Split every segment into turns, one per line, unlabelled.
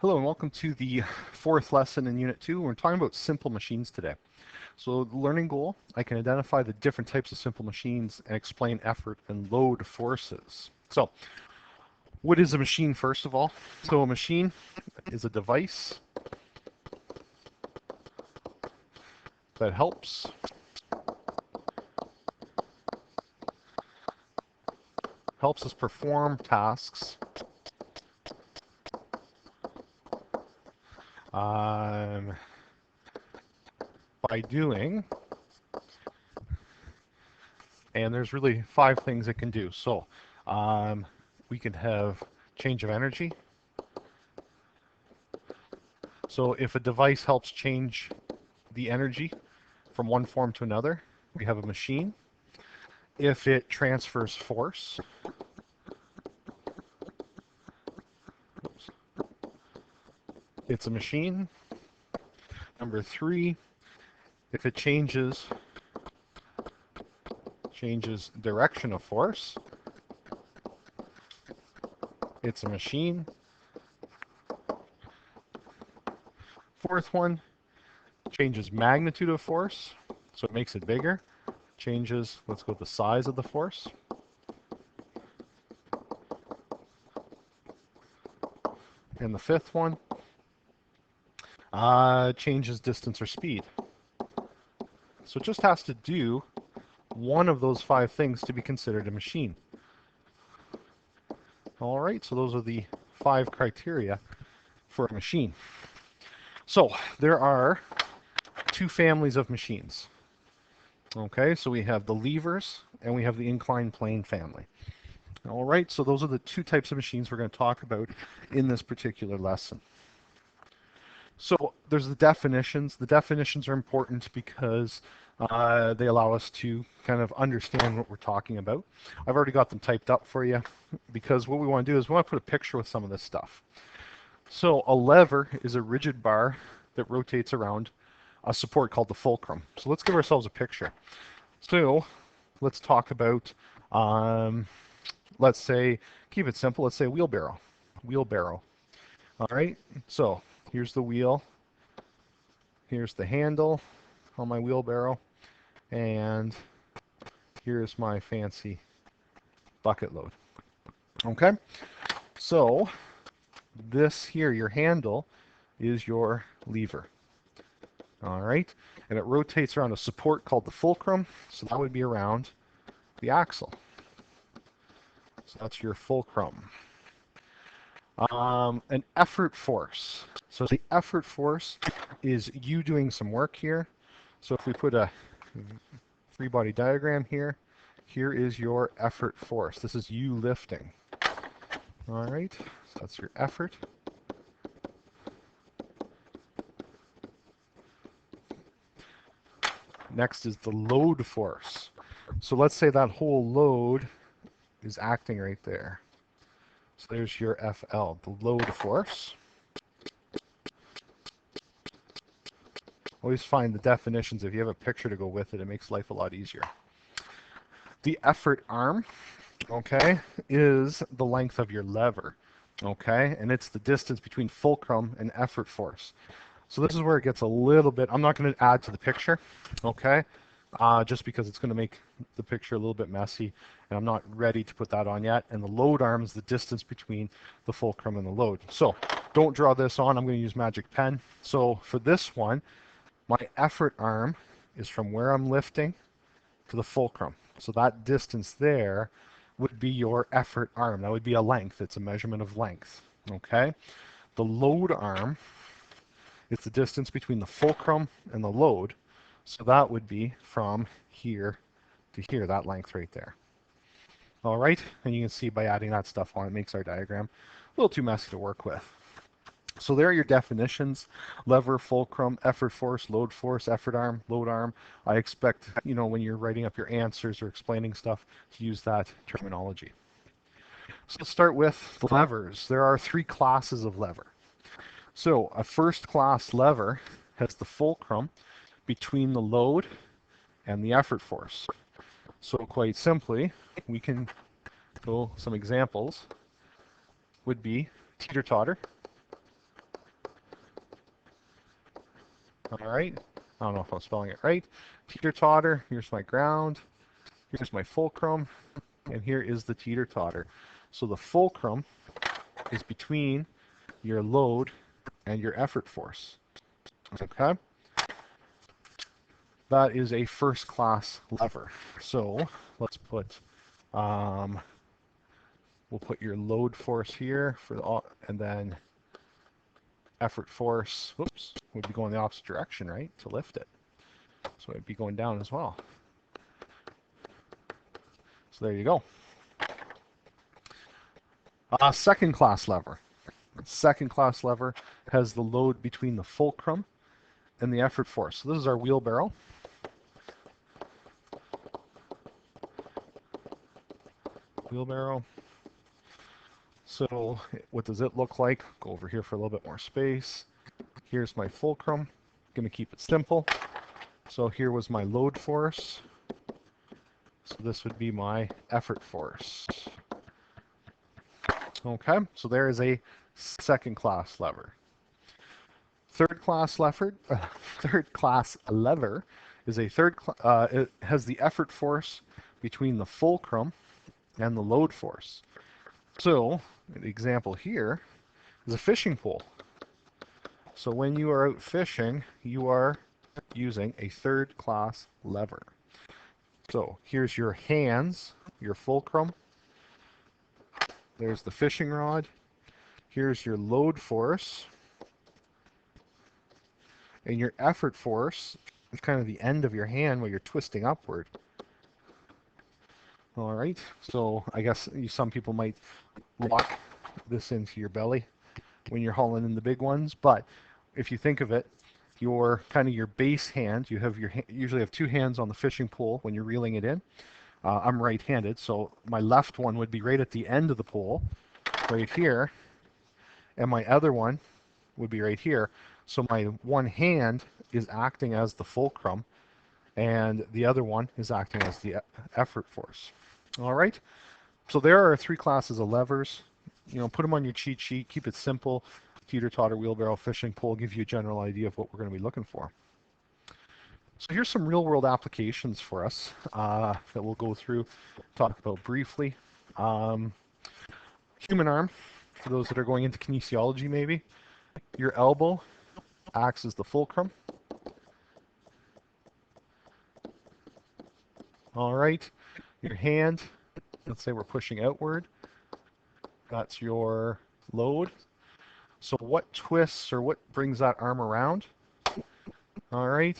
Hello and welcome to the fourth lesson in Unit 2. We're talking about simple machines today. So the learning goal, I can identify the different types of simple machines and explain effort and load forces. So what is a machine first of all? So a machine is a device that helps us perform tasks by doing, and there's really 5 things it can do. So we can have change of energy. So if a device helps change the energy from one form to another, we have a machine. If it transfers force, it's a machine. Number 3, if it changes direction of force, it's a machine. Fourth one, changes magnitude of force, so it makes it bigger. Changes, let's go with the size of the force. And the fifth one, changes distance or speed. So it just has to do one of those 5 things to be considered a machine. All right, so those are the 5 criteria for a machine. So there are 2 families of machines. Okay, so we have the levers and we have the inclined plane family. All right, so those are the 2 types of machines we're going to talk about in this particular lesson. So there's the definitions. The definitions are important because they allow us to kind of understand what we're talking about. I've already got them typed up for you because what we want to do is we want to put a picture with some of this stuff. So a lever is a rigid bar that rotates around a support called the fulcrum. So let's give ourselves a picture. So let's talk about, let's say, keep it simple, let's say wheelbarrow. Wheelbarrow. All right, so here's the wheel. Here's the handle on my wheelbarrow. And here's my fancy bucket load. Okay, so this here, your handle, is your lever. All right, and it rotates around a support called the fulcrum, so that would be around the axle. So that's your fulcrum. An effort force. So the effort force is you doing some work here. So if we put a free body diagram here, here is your effort force. This is you lifting. All right, so that's your effort. Next is the load force. So let's say that whole load is acting right there. So there's your FL, the load force. Always find the definitions. If you have a picture to go with it, it makes life a lot easier. The effort arm, okay, is the length of your lever, okay, and it's the distance between fulcrum and effort force. So this is where it gets a little bit, I'm not going to add to the picture, okay, just because it's going to make the picture a little bit messy, and I'm not ready to put that on yet. And the load arm is the distance between the fulcrum and the load. So don't draw this on, I'm going to use magic pen. So for this one, my effort arm is from where I'm lifting to the fulcrum. So that distance there would be your effort arm. That would be a length. It's a measurement of length. Okay. The load arm is the distance between the fulcrum and the load. So that would be from here to here, that length right there. All right. And you can see by adding that stuff on, it makes our diagram a little too messy to work with. So there are your definitions: lever, fulcrum, effort force, effort arm, load arm. I expect, when you're writing up your answers or explaining stuff, to use that terminology. So let's start with the levers. There are 3 classes of lever. So a first class lever has the fulcrum between the load and the effort force. So quite simply, we can go, some examples would be teeter-totter, All right. I don't know if I'm spelling it right. Teeter-totter. Here's my ground. Here's my fulcrum. And here is the teeter-totter. So the fulcrum is between your load and your effort force. Okay? That is a first-class lever. So let's put, we'll put your load force here for the, and then effort force, whoops, would be going the opposite direction, right, to lift it. So it'd be going down as well. So there you go. Second class lever. Second class lever has the load between the fulcrum and the effort force. So this is our wheelbarrow. Wheelbarrow. So what does it look like? Go over here for a little bit more space. Here's my fulcrum. Going to keep it simple. So here was my load force. So this would be my effort force. Okay, so there is a second class lever. Third class lever is a it has the effort force between the fulcrum and the load force. So the example here is a fishing pole. So when you are out fishing, you are using a third class lever. So here's your hands, your fulcrum. There's the fishing rod. Here's your load force. And your effort force is kind of the end of your hand where you're twisting upward. All right, so I guess some people might lock this into your belly when you're hauling in the big ones, but if you think of it, your kind of your base hand, you have your usually have two hands on the fishing pole when you're reeling it in. I'm right-handed, so my left one would be right at the end of the pole, right here, and my other one would be right here. So my one hand is acting as the fulcrum, and the other one is acting as the effort force. All right, so there are three classes of levers. You know, put them on your cheat sheet, keep it simple. Teeter-totter, wheelbarrow, fishing pole, give you a general idea of what we're going to be looking for. So here's some real-world applications for us that we'll go through, talk about briefly. Human arm, for those that are going into kinesiology maybe. Your elbow acts as the fulcrum. All right, your hand, let's say we're pushing outward. That's your load. So what twists or what brings that arm around? All right,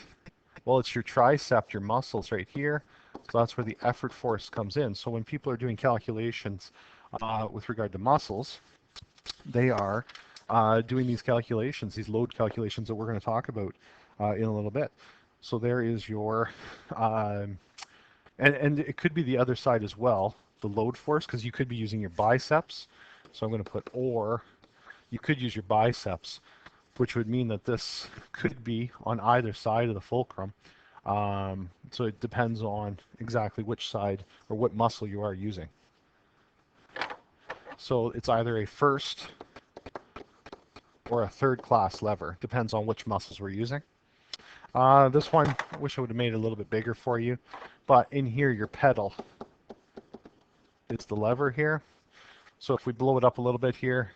well, it's your tricep, your muscles right here. So that's where the effort force comes in. So when people are doing calculations with regard to muscles, they are doing these calculations, these load calculations that we're going to talk about in a little bit. So there is your, and it could be the other side as well, the load force, because you could be using your biceps. So I'm going to put or. You could use your biceps, which would mean that this could be on either side of the fulcrum. So it depends on exactly which side or what muscle you are using. So it's either a first or a third class lever, depends on which muscles we're using. This one, I wish I would have made it a little bit bigger for you, but in here your pedal is the lever here. So if we blow it up a little bit here,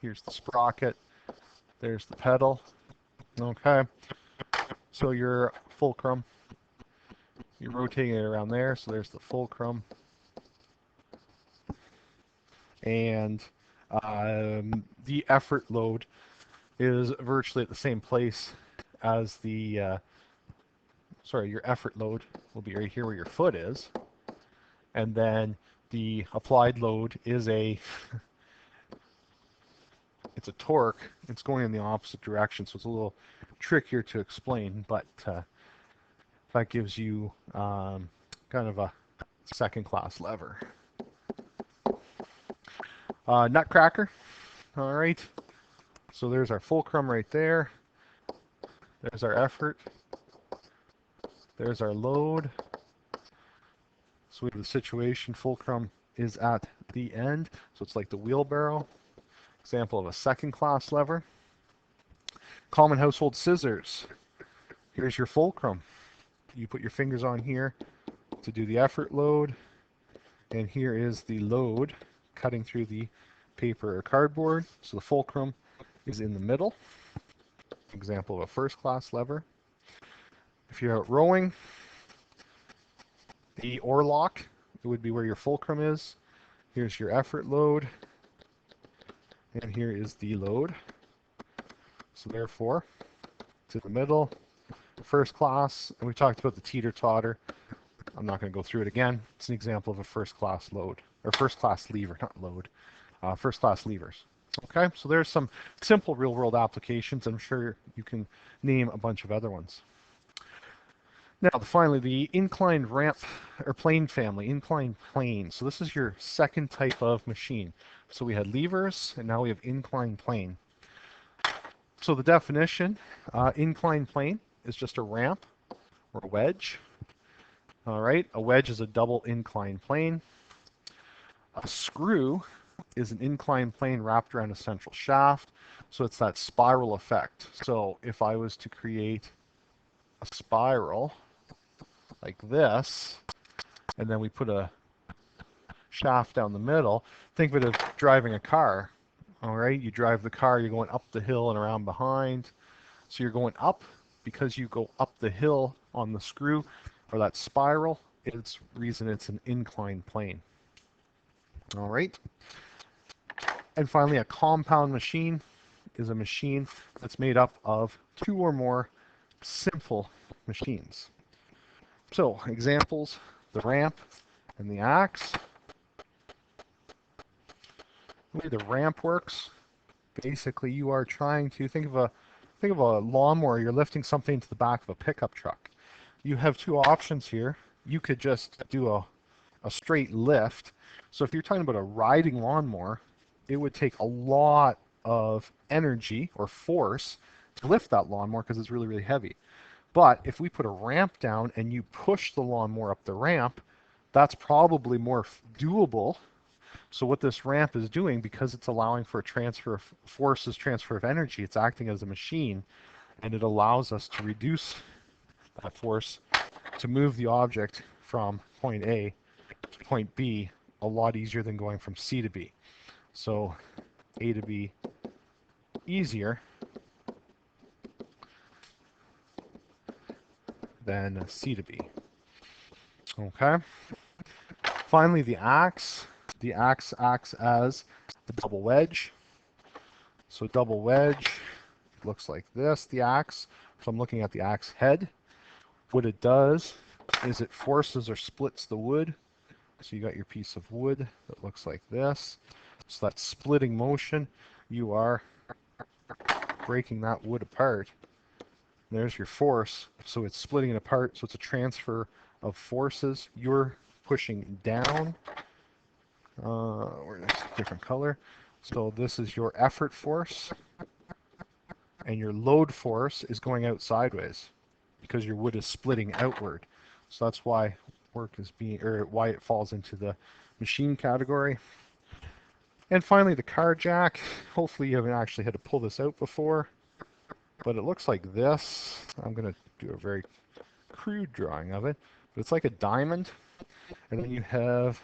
here's the sprocket, there's the pedal. Okay, so your fulcrum, you're rotating it around there, so there's the fulcrum. And the effort load is virtually at the same place as the, your effort load will be right here where your foot is. And then the applied load is it's a torque. It's going in the opposite direction, so it's a little trickier to explain, but that gives you kind of a second class lever. Nutcracker, all right. So there's our fulcrum right there. There's our effort. There's our load. So we have the situation, fulcrum is at the end, so it's like the wheelbarrow. Example of a second class lever. Common household scissors. Here's your fulcrum. You put your fingers on here to do the effort load, and here is the load cutting through the paper or cardboard. So the fulcrum is in the middle. Example of a first class lever. If you're out rowing, the oar lock, it would be where your fulcrum is. Here's your effort load, and here is the load. So therefore, to the middle, first class, and we talked about the teeter-totter. I'm not going to go through it again. It's an example of a first class load, or first class lever, not load, first class levers. Okay, so there's some simple real world applications. I'm sure you can name a bunch of other ones. Now, finally, the inclined ramp or plane family, inclined plane. So this is your second type of machine. So we had levers, and now we have inclined plane. So the definition, inclined plane is just a ramp or a wedge. All right, a wedge is a double inclined plane. A screw is an inclined plane wrapped around a central shaft. So it's that spiral effect. So if I was to create a spiral like this, and then we put a shaft down the middle, think of it as driving a car. All right, you drive the car, you're going up the hill and around behind. So you're going up because you go up the hill on the screw or that spiral. It's reason it's an inclined plane. All right. And finally, a compound machine is a machine that's made up of two or more simple machines. So examples, the ramp and the axe. The way the ramp works, basically you are trying to think of a lawnmower. You're lifting something to the back of a pickup truck. You have two options here. You could just do a straight lift. So if you're talking about a riding lawnmower, it would take a lot of energy or force to lift that lawnmower because it's really, really heavy. But if we put a ramp down and you push the lawnmower up the ramp, that's probably more doable. So what this ramp is doing, because it's allowing for a transfer of forces, transfer of energy, it's acting as a machine, and it allows us to reduce that force to move the object from point A to point B a lot easier than going from C to B. So A to B easier than C to B. Okay. Finally, the axe. The axe acts as the double wedge. So double wedge looks like this, the axe. So I'm looking at the axe head. What it does is it forces or splits the wood. So you got your piece of wood that looks like this. So that splitting motion, you are breaking that wood apart. There's your force. So it's splitting it apart. So it's a transfer of forces. You're pushing down. We're in a different color. So this is your effort force. And your load force is going out sideways because your wood is splitting outward. So that's why work is being, or why it falls into the machine category. And finally, the car jack. Hopefully you haven't actually had to pull this out before, but it looks like this. I'm going to do a very crude drawing of it, but it's like a diamond, and then you have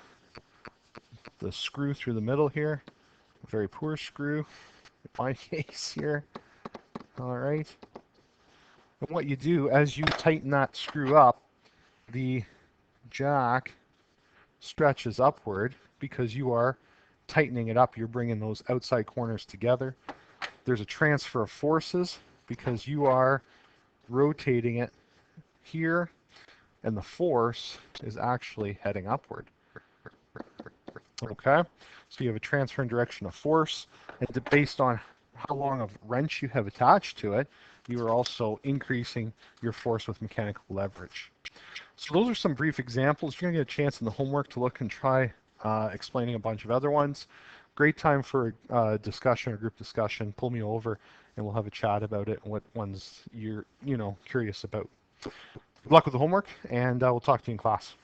the screw through the middle here. A very poor screw in my case here. All right. And what you do as you tighten that screw up, the jack stretches upward because you are tightening it up. You're bringing those outside corners together. There's a transfer of forces because you are rotating it here, and the force is actually heading upward. Okay, so you have a transfer in direction of force, and based on how long of wrench you have attached to it, you are also increasing your force with mechanical leverage. So those are some brief examples. You're going to get a chance in the homework to look and try explaining a bunch of other ones. Great time for discussion or group discussion. Pull me over and we'll have a chat about it and what ones you're curious about. Good luck with the homework, and we'll talk to you in class.